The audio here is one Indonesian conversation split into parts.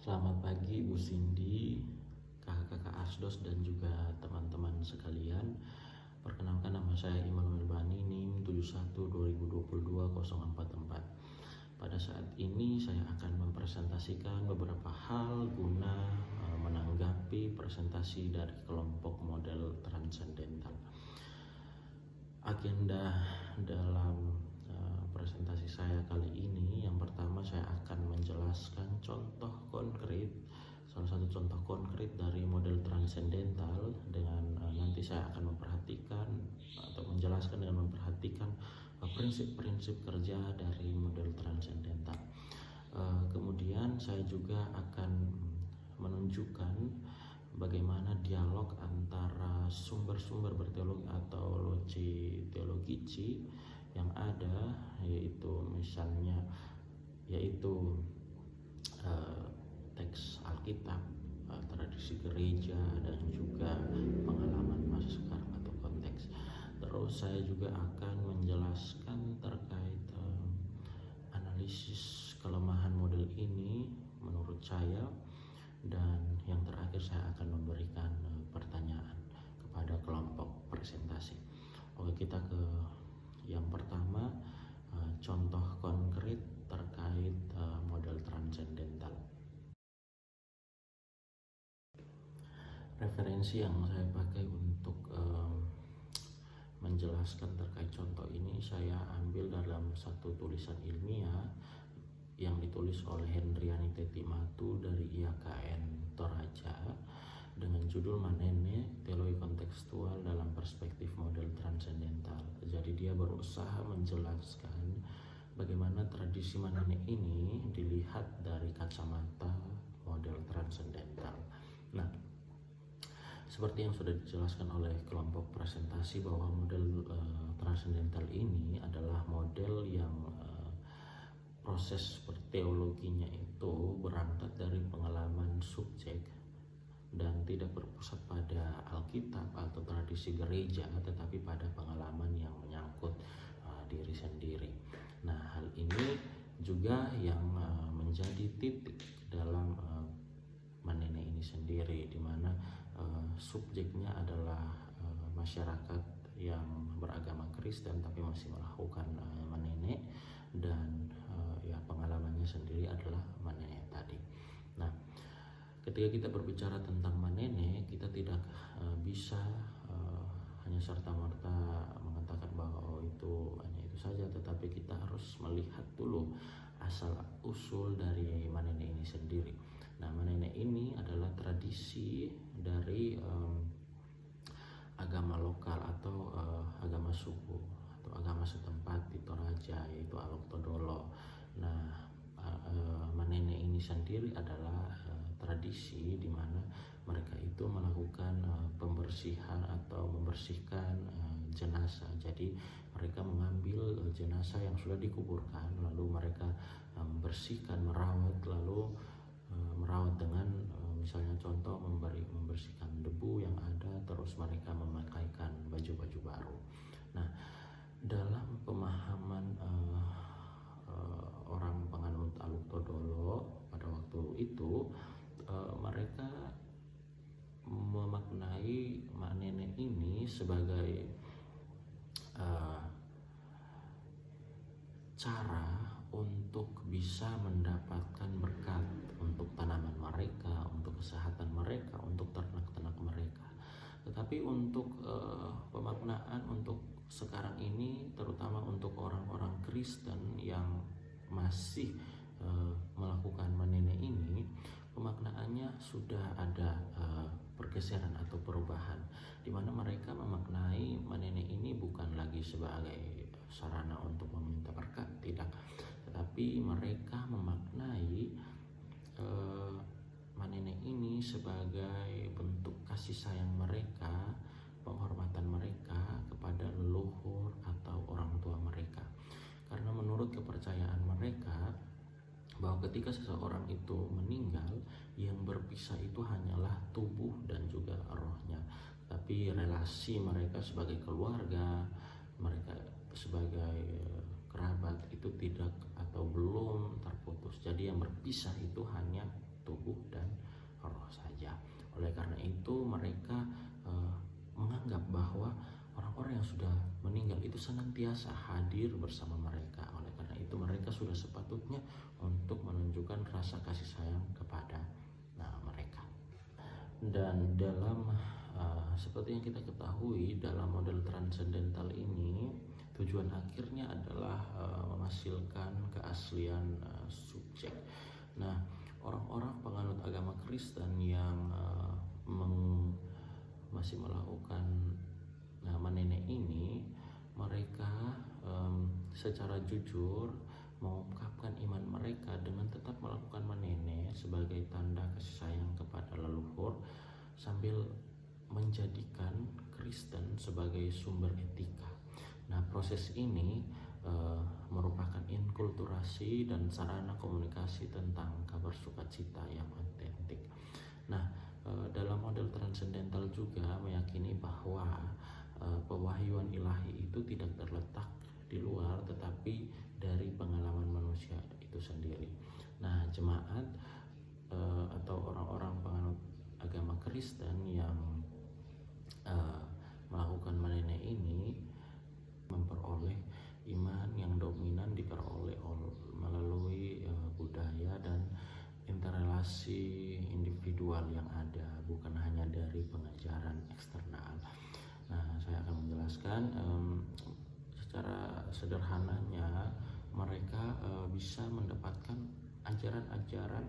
Selamat pagi Bu Cindy, kakak-kakak Asdos dan juga teman-teman sekalian. Perkenalkan, nama saya Immanuel Bani, NIM 71 2022 044. Pada saat ini saya akan mempresentasikan beberapa hal guna menanggapi presentasi dari kelompok model transendental. Agenda dalam presentasi saya kali ini, yang pertama saya akan menjelaskan contoh konkret, salah satu contoh konkret dari model transendental dengan nanti saya akan memperhatikan atau menjelaskan dengan memperhatikan prinsip-prinsip kerja dari model transendental. Kemudian saya juga akan menunjukkan bagaimana dialog antara sumber-sumber berteologi atau loci teologici yang ada, yaitu misalnya teks Alkitab, tradisi gereja, dan juga pengalaman masa sekarang atau konteks. Terus saya juga akan menjelaskan terkait analisis kelemahan model ini menurut saya, dan yang terakhir saya akan memberikan pertanyaan kepada kelompok presentasi. Oke, kita ke yang pertama, contoh konkret terkait model transendental. Referensi yang saya pakai untuk menjelaskan terkait contoh ini saya ambil dalam satu tulisan ilmiah yang ditulis oleh Hendriani Tetimatu dari IAKN Toraja dengan judul Manene, Teologi Kontekstual dalam Perspektif Model Transendental. Jadi dia berusaha menjelaskan bagaimana tradisi Manene ini dilihat dari kacamata model transendental. Nah, seperti yang sudah dijelaskan oleh kelompok presentasi bahwa model transendental ini adalah model yang proses teologinya itu berangkat dari pengalaman subjek dan tidak berpusat pada Alkitab atau tradisi gereja, tetapi pada pengalaman yang menyangkut diri sendiri. Nah, hal ini juga yang menjadi titik dalam Manene ini sendiri, di mana subjeknya adalah masyarakat yang beragama Kristen tapi masih melakukan Manene, dan pengalamannya sendiri adalah Manene tadi. Nah, ketika kita berbicara tentang Manene, kita tidak bisa hanya serta-merta mengatakan bahwa itu hanya itu saja, tetapi kita harus melihat dulu asal usul dari Manene ini sendiri. Nah, Manene ini adalah tradisi dari agama lokal atau agama suku atau agama setempat di Toraja, yaitu Aluk Todolo. Nah, Manene ini sendiri adalah tradisi di mana mereka itu melakukan pembersihan atau membersihkan jenazah. Jadi mereka mengambil jenazah yang sudah dikuburkan, lalu mereka membersihkan, merawat, lalu merawat dengan misalnya contoh membersihkan debu yang ada, terus mereka memakaikan baju-baju baru. Nah, dalam pemahaman orang penganut Aluk Todolo pada waktu itu, mereka memaknai Manene ini sebagai cara untuk bisa mendapatkan berkat untuk tanaman mereka, untuk kesehatan mereka, untuk ternak-ternak mereka. Tetapi untuk pemaknaan untuk sekarang ini, terutama untuk orang-orang Kristen yang masih melakukan Manene ini, pemaknaannya sudah ada pergeseran atau perubahan, di mana mereka memaknai Manene ini bukan lagi sebagai sarana untuk meminta berkat, tidak, tetapi mereka memaknai Manene ini sebagai bentuk kasih sayang mereka, penghormatan mereka kepada leluhur atau orang tua mereka. Karena menurut kepercayaan mereka bahwa ketika seseorang itu meninggal, yang berpisah itu hanyalah tubuh dan juga rohnya, tapi relasi mereka sebagai keluarga, mereka sebagai kerabat itu tidak atau belum terputus. Jadi yang berpisah itu hanya tubuh. tubuh dan roh saja. Oleh karena itu mereka menganggap bahwa orang-orang yang sudah meninggal itu senantiasa hadir bersama mereka. Oleh karena itu mereka sudah sepatutnya untuk menunjukkan rasa kasih sayang kepada mereka. Dan dalam seperti yang kita ketahui, dalam model transendental ini tujuan akhirnya adalah menghasilkan keaslian subjek. Nah, orang-orang penganut agama Kristen yang masih melakukan menene ini, mereka secara jujur mengungkapkan iman mereka dengan tetap melakukan menene sebagai tanda kasih sayang kepada leluhur, sambil menjadikan Kristen sebagai sumber etika. Nah, proses ini merupakan inkulturasi dan sarana komunikasi tentang kabar sukacita yang otentik. Nah, dalam model transendental juga meyakini bahwa pewahyuan ilahi itu tidak terletak di luar, tetapi dari pengalaman manusia itu sendiri. Nah, jemaat atau orang-orang penganut agama Kristen yang melakukan menene ini memperoleh iman yang dominan diperoleh melalui budaya dan interrelasi individual yang ada, bukan hanya dari pengajaran eksternal. Nah, saya akan menjelaskan secara sederhananya mereka bisa mendapatkan ajaran-ajaran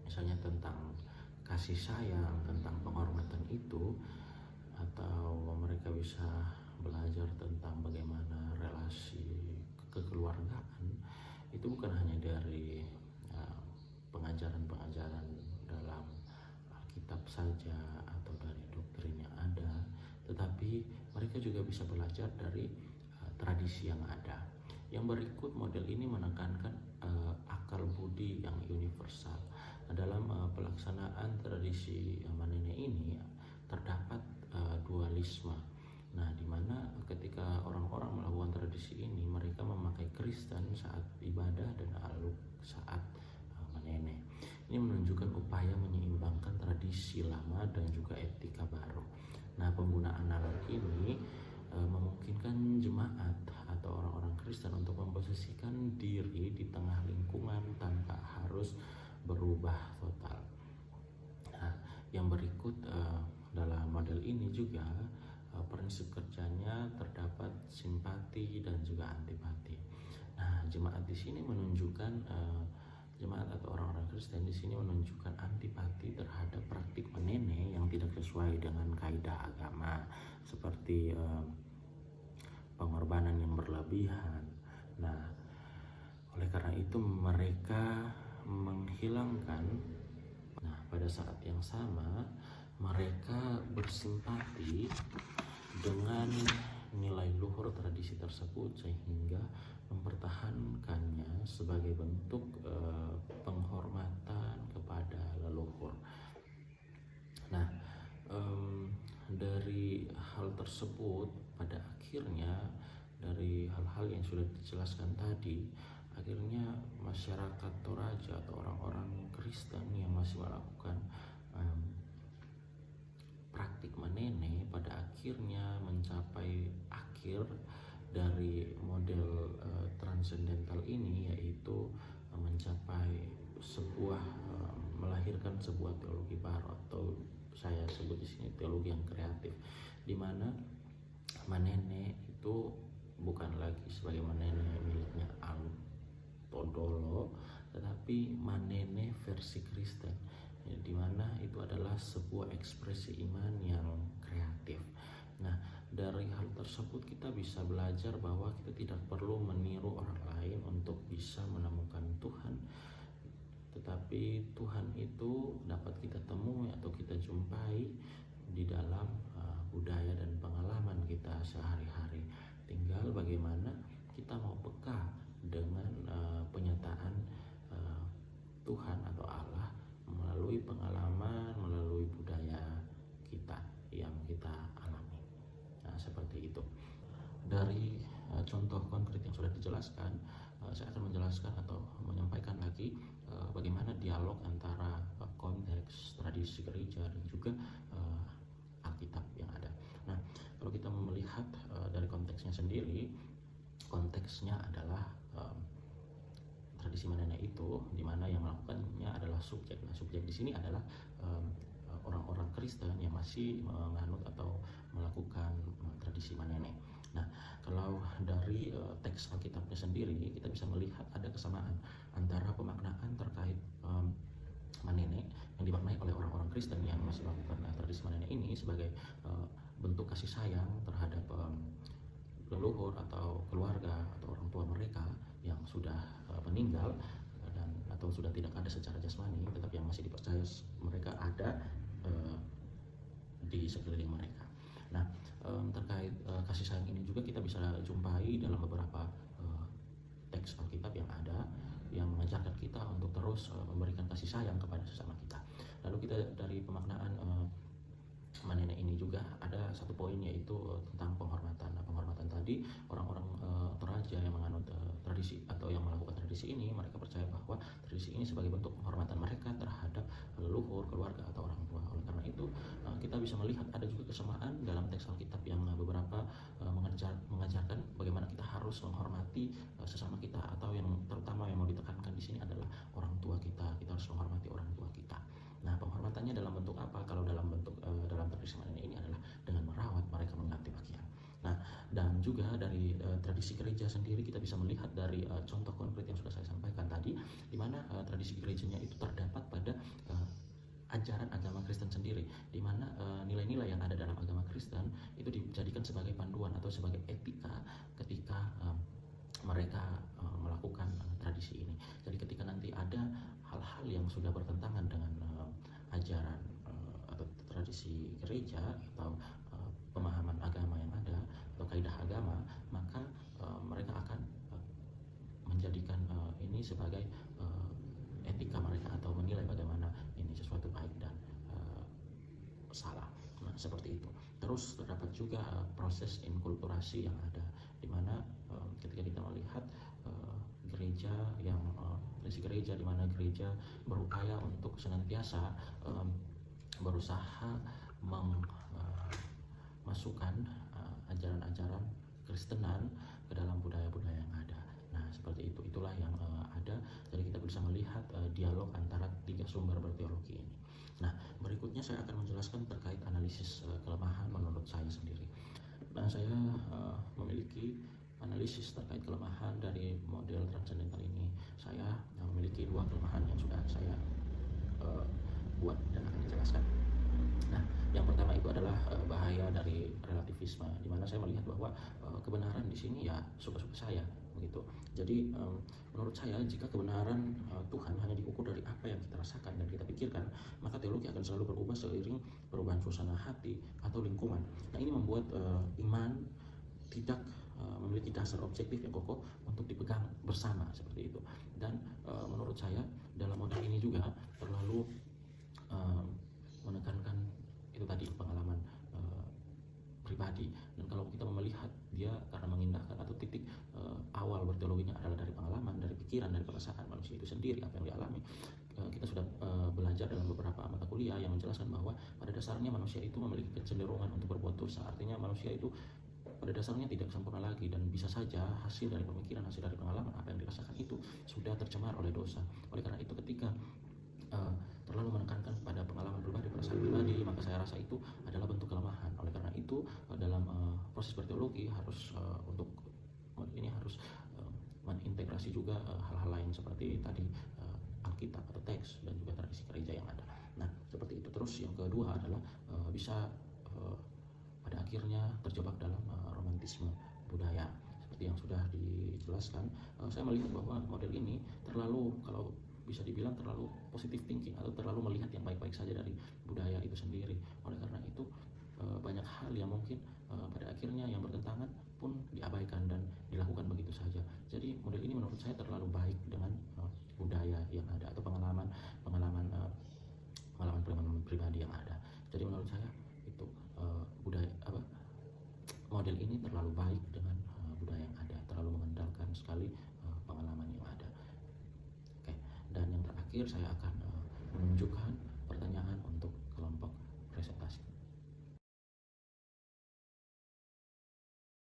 misalnya tentang kasih sayang, tentang penghormatan itu, atau mereka bisa belajar tentang bagaimana relasi kekeluargaan itu bukan hanya dari pengajaran-pengajaran dalam Alkitab saja atau dari doktrin yang ada, tetapi mereka juga bisa belajar dari tradisi yang ada. Yang berikut model ini menekankan akal budi yang universal. Nah, dalam pelaksanaan tradisi menene ini terdapat dualisme. Nah, di mana ketika orang-orang melakukan tradisi ini, mereka memakai Kristen saat ibadah dan lalu saat menene. Ini menunjukkan upaya menyeimbangkan tradisi lama dan juga etika baru. Nah, penggunaan nalar ini memungkinkan jemaat atau orang-orang Kristen untuk memposisikan diri di tengah lingkungan tanpa harus berubah total. Nah, yang berikut dalam model ini juga prinsip kerjanya terdapat simpati dan juga antipati. Nah, jemaat di sini menunjukkan jemaat atau orang-orang Kristen di sini menunjukkan antipati terhadap praktik menene yang tidak sesuai dengan kaidah agama, seperti pengorbanan yang berlebihan. Nah, oleh karena itu mereka menghilangkan. Nah, pada saat yang sama mereka bersimpati dengan nilai luhur tradisi tersebut sehingga mempertahankannya sebagai bentuk penghormatan kepada leluhur. Nah, dari hal tersebut pada akhirnya, dari hal-hal yang sudah dijelaskan tadi, akhirnya masyarakat Toraja atau orang-orang Kristen yang masih melakukan praktik menene pada akhirnya mencapai akhir dari model transendental ini, yaitu mencapai sebuah melahirkan sebuah teologi baru, atau saya sebut di sini teologi yang kreatif, di mana menene itu bukan lagi sebagai menene miliknya Altodolo, tetapi menene versi Kristen, di mana itu adalah sebuah ekspresi iman yang kreatif. Nah, dari hal tersebut kita bisa belajar bahwa kita tidak perlu meniru orang lain untuk bisa menemukan Tuhan, tetapi Tuhan itu dapat kita temui atau kita jumpai di dalam budaya dan pengalaman kita sehari-hari. Tinggal bagaimana kita mau peka dengan penyataan Tuhan atau Allah melalui pengalaman, melalui budaya kita yang kita alami. Nah, seperti itu. Dari contoh konkret yang sudah dijelaskan, saya akan menjelaskan atau menyampaikan lagi bagaimana dialog antara konteks tradisi gereja dan juga Alkitab yang ada. Nah, kalau kita melihat dari konteksnya sendiri, konteksnya adalah tradisi Manene itu, di mana yang melakukannya adalah subjek. Nah, subjek di sini adalah orang-orang Kristen yang masih menganut atau melakukan tradisi Manene. Nah, kalau dari teks Alkitabnya sendiri, kita bisa melihat ada kesamaan antara pemaknaan terkait Manene yang dimaknai oleh orang-orang Kristen yang masih melakukan tradisi Manene ini sebagai bentuk kasih sayang terhadap leluhur atau keluarga atau orang tua mereka yang sudah meninggal dan atau sudah tidak ada secara jasmani, tetapi yang masih dipercaya mereka ada di sekeliling mereka. Nah, terkait kasih sayang ini juga kita bisa jumpai dalam beberapa teks Alkitab yang ada yang mengajarkan kita untuk terus memberikan kasih sayang kepada sesama kita. Lalu kita dari pemaknaan Manene ini juga ada satu poin, yaitu tentang penghormatan. Nah, penghormatan tadi, orang-orang Toraja yang menganut tradisi atau yang melakukan tradisi ini, mereka percaya bahwa tradisi ini sebagai bentuk penghormatan mereka terhadap leluhur, keluarga atau orang tua. Oleh karena itu kita bisa melihat ada juga kesamaan dalam teks Alkitab yang beberapa mengajarkan bagaimana kita harus menghormati sesama kita, atau yang terutama yang mau ditekankan di sini adalah orang tua kita. Kita harus menghormati orang tua kita. Nah, penghormatannya dalam bentuk apa? Kalau dalam bentuk dalam tradisi Manene ini adalah dengan merawat mereka mengganti pakaian. Nah, dan juga dari tradisi gereja sendiri kita bisa melihat dari contoh konkret yang sudah saya sampaikan tadi, di mana tradisi gerejanya itu terdapat pada ajaran agama Kristen sendiri, di mana nilai-nilai yang ada dalam agama Kristen itu dijadikan sebagai panduan atau sebagai etika ketika mereka melakukan tradisi ini. Jadi ketika nanti ada hal-hal yang sudah bertentangan dengan ajaran atau tradisi gereja atau pemahaman agama yang ada atau kaidah agama, maka mereka akan menjadikan ini sebagai etika mereka atau menilai bagaimana ini sesuatu baik dan salah. Nah, seperti itu. Terus terdapat juga proses inkulturasi yang ada, di mana ketika kita melihat gereja yang tradisi gereja, di mana gereja berupaya untuk senantiasa berusaha memasukkan ajaran-ajaran Kristenan ke dalam budaya-budaya yang ada. Nah, seperti itu. Itulah yang ada. Jadi kita bisa melihat dialog antara tiga sumber berteologi ini. Nah, berikutnya saya akan menjelaskan terkait analisis kelemahan menurut saya sendiri. Nah, saya memiliki analisis terkait kelemahan dari model transendental ini. Saya memiliki dua kelemahan yang sudah saya buat dan akan dijelaskan. Nah, yang pertama itu adalah bahaya dari relativisme, di mana saya melihat bahwa kebenaran di sini ya suka-suka saya, begitu. Jadi menurut saya jika kebenaran Tuhan hanya diukur dari apa yang kita rasakan dan kita pikirkan, maka teologi akan selalu berubah seiring perubahan suasana hati atau lingkungan. Nah, ini membuat iman tidak memiliki dasar objektif yang kokoh untuk dipegang bersama seperti itu. Dan menurut saya dalam model ini juga terlalu menekankan itu tadi pengalaman pribadi, dan kalau kita melihat dia karena mengindahkan atau titik awal berteologinya adalah dari pengalaman, dari pikiran, dari perasaan manusia itu sendiri, apa yang dialami. Kita sudah belajar dalam beberapa mata kuliah yang menjelaskan bahwa pada dasarnya manusia itu memiliki kecenderungan untuk berbuat dosa. Artinya manusia itu pada dasarnya tidak sempurna lagi, dan bisa saja hasil dari pemikiran, hasil dari pengalaman, apa yang dirasakan itu sudah tercemar oleh dosa. Oleh karena itu ketika terlalu menekankan pada pengalaman pribadi, perasaan pribadi, maka saya rasa itu adalah bentuk kelemahan. Oleh karena itu dalam proses berteologi harus untuk ini harus mengintegrasi juga hal-hal lain seperti tadi Alkitab atau teks dan juga tradisi gereja yang ada. Nah, seperti itu. Terus yang kedua adalah bisa pada akhirnya terjebak dalam romantisme budaya. Seperti yang sudah dijelaskan, saya melihat bahwa model ini terlalu, kalau bisa dibilang terlalu positive thinking atau terlalu melihat yang baik-baik saja dari budaya itu sendiri. Oleh karena itu banyak hal yang mungkin pada akhirnya yang bertentangan pun diabaikan dan dilakukan begitu saja. Jadi model ini menurut saya terlalu baik dengan budaya yang ada atau pengalaman pribadi yang ada. Jadi menurut saya itu model ini terlalu baik dengan budaya yang ada, terlalu mengandalkan sekali pengalaman akhir saya akan menunjukkan